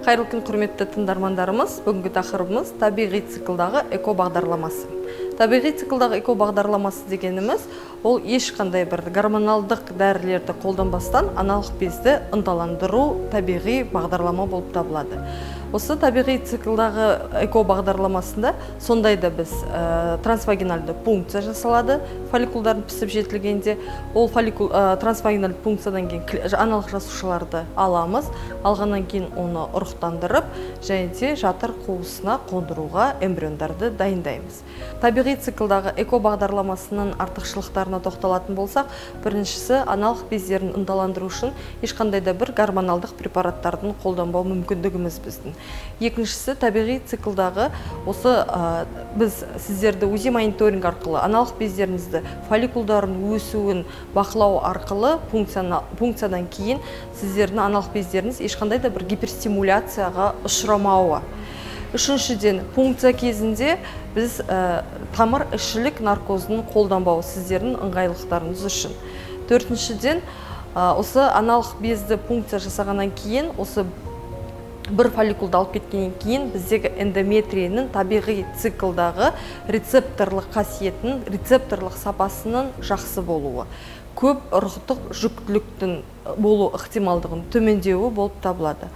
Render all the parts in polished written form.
Қайырлы күн, құрметті тыңдармандарымыз. Бүгінгі тақырыбымыз табиғи циклдағы эко бағдарламасы. Табиғи циклдағы эко бағдарламасы дегеніміз, ол ешқандай бір гормоналдық дәрілерді қолданбастан аналық безді ынталандыру табиғи бағдарлама болып табылады. Осы табиғи циклдағы эко бағдарламасында сондайда біз трансвагинальды пункция жасалады. Фолликулдардың пісіп жетілгенде ол трансвагинальды пункциядан кейін аналық жасушаларды аламыз. Алғаннан кейін оны ұрықтандырып, және де жатыр қуысына қондыруға эмбриондарды дайындаймыз. Табиғи циклдағы эко бағдарламасының артықшылықтарына тоқталатын болсақ, біріншісі аналық бездерін ынталандыру үшін ешқандай да бір гормоналдық препараттардың қолданбау мүмкіндігіміз біздің. Екіншісі, табиғи циклдағы осы біз сіздерді УЗИ мониторинг арқылы аналық бездеріңізді фолликулдардың өсуін бақылау арқылы пункциядан кейін сіздердің аналық бездеріңіз ешқандай да бір гиперстимуляцияға ұшырамауы. Үшіншіден, пункция кезінде біз тамыр ішілік наркозын қолданбау сіздердің ыңғайлықтарыңыз үшін. Төртіншіден, осы аналық безді пункция жасағаннан кейін, осы бір фолликулды алып кеткеннен кейін біздегі эндометрияның табиғи циклдағы рецепторлық қасиетінің, рецепторлық сапасының жақсы болуы, көп ұрықтық жүктіліктің болу ықтималдығын төмендеуі болып табылады.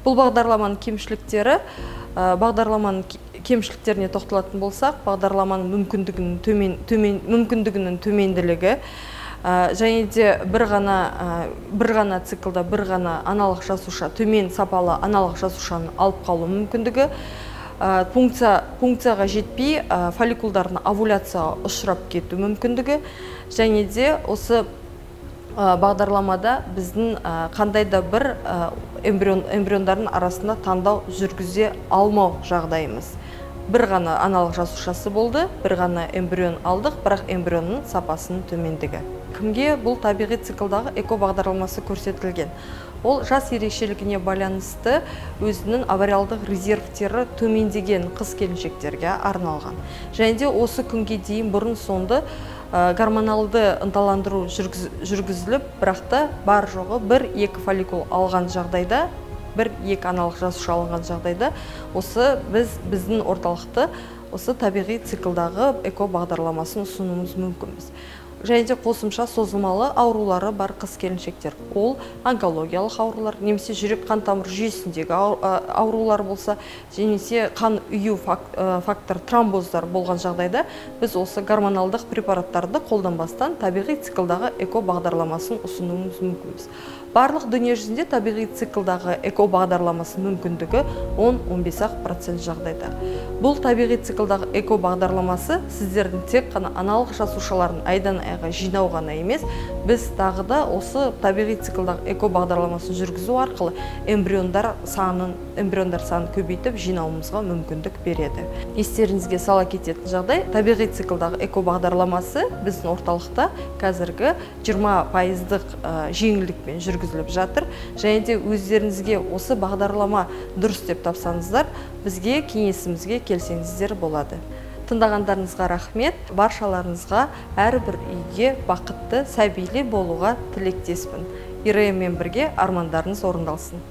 Бұл бағдарламаның кемшіліктеріне тоқталатын болсақ, бағдарламаның мүмкіндігінің төменділігі, және де бір ғана циклда бір ғана аналық жасуша, төмен сапалы аналық жасушаны алып қалу мүмкіндігі, пункцияға жетпей фолликулдардың овуляцияға ұшырап кету мүмкіндігі, және де осы бағдарламада біздің қандай да бір эмбриондардың арасында таңдау жүргізе алмау жағдайымыз. Бір ғана аналық жасушасы болды, бір ғана эмбрион алдық, бірақ эмбрионның сапасының төмендігі. Кімге бұл табиғи циклдағы эко бағдарламасы көрсетілген? Ол жас ерекшелігіне байланысты өзінің авариалдық резервтері төмендеген қыз-келіншектерге арналған. Және де осы күнге дейін бұрын-соңды гормоналды ынталандыру жүргізіліп, бірақ та бар жоғы 1-2 фолликул алған жағдайда, 1-2 аналық жасуша алынған жағдайда, осы біздің орталықты осы табиғи циклдағы эко бағдарламасын ұсынуымыз мүмкінбіз. Және де қосымша созылмалы аурулары бар қыз-келіншектер. Ол онкологиялық аурулар, немесе жүрек қан тамыр жүйесіндегі аурулар болса, немесе қан үю фактор тромбоздар болған жағдайда, біз осы гормоналдық препараттарды қолданбастан табиғи циклдағы эко бағдарламасын ұсынуымыз мүмкінбіз. Барлық дүние жүзінде табиғи циклдағы эко бағдарламасы мүмкіндігі 10-15% жағдайда. Бұл табиғи циклдағы эко бағдарламасы сіздердің тек қана аналық жасушаларын айдан айға жинау ғана емес, біз тағы да осы табиғи циклдағы эко бағдарламасын жүргізу арқылы эмбриондар санын көбейтіп жинауымызға мүмкіндік береді. Естеріңізге сала кететін жағдай, табиғи циклдағы эко бағдарламасы біздің орталықта қазіргі 20% жеңілдікпен жүргізіліп жатыр. Және де өздеріңізге осы бағдарлама дұрыс деп тапсаңыздар, бізге кеңесімізге келсеңіздер болады. Тыңдағандарыңызға рахмет. Баршаларыңызға әрбір үйге бақытты, сәбилі болуға тілектеспін. ИРМ-мен бірге армандарыңыз орындалсын.